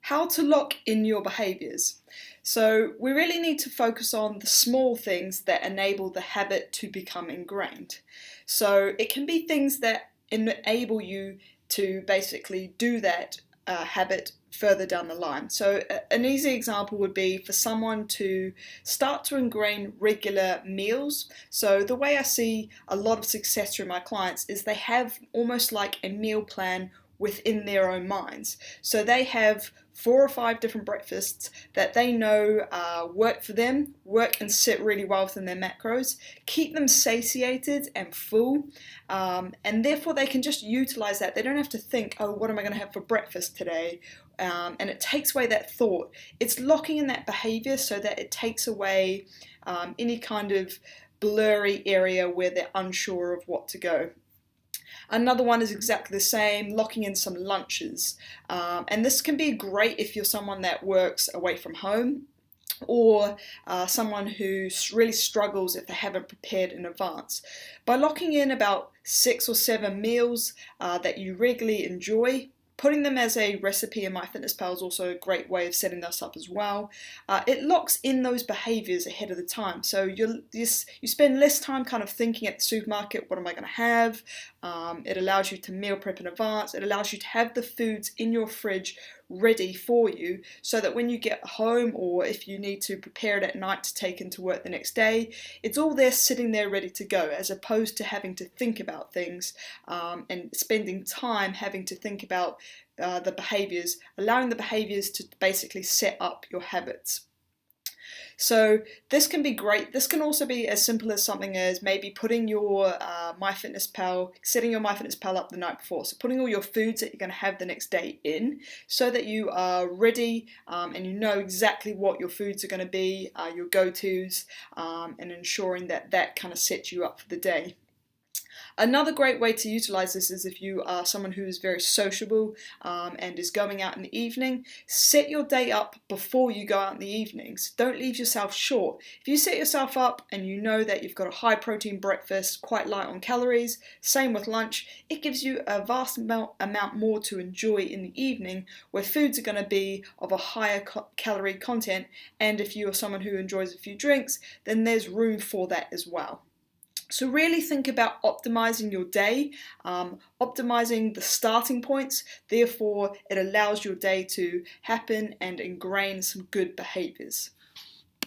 How to lock in your behaviours. So we really need to focus on the small things that enable the habit to become ingrained. So it can be things that enable you to basically do that habit further down the line. So an easy example would be for someone to start to ingrain regular meals. So the way I see a lot of success through my clients is they have almost like a meal plan within their own minds. So they have 4 or 5 different breakfasts that they know work for them, work and sit really well within their macros, keep them satiated and full, and therefore they can just utilize that. They don't have to think, oh, what am I going to have for breakfast today? And it takes away that thought. It's locking in that behavior so that it takes away any kind of blurry area where they're unsure of what to go. Another one is exactly the same, locking in some lunches. And this can be great if you're someone that works away from home, or someone who really struggles if they haven't prepared in advance. By locking in about 6 or 7 meals that you regularly enjoy, putting them as a recipe in MyFitnessPal is also a great way of setting this up as well. It locks in those behaviours ahead of the time. So you spend less time kind of thinking at the supermarket, what am I going to have? It allows you to meal prep in advance. It allows you to have the foods in your fridge ready for you so that when you get home, or if you need to prepare it at night to take into work the next day, it's all there sitting there ready to go, as opposed to having to think about things and spending time having to think about the behaviours, allowing the behaviours to basically set up your habits. So this can be great. This can also be as simple as something as maybe putting your setting your MyFitnessPal up the night before. So putting all your foods that you're going to have the next day in, so that you are ready and you know exactly what your foods are going to be, your go-tos, and ensuring that that kind of sets you up for the day. Another great way to utilize this is if you are someone who is very sociable and is going out in the evening. Set your day up before you go out in the evenings. Don't leave yourself short. If you set yourself up and you know that you've got a high protein breakfast, quite light on calories, same with lunch, it gives you a vast amount more to enjoy in the evening, where foods are going to be of a higher calorie content, and if you are someone who enjoys a few drinks, then there's room for that as well. So really think about optimizing your day, optimizing the starting points, therefore it allows your day to happen and ingrain some good behaviors.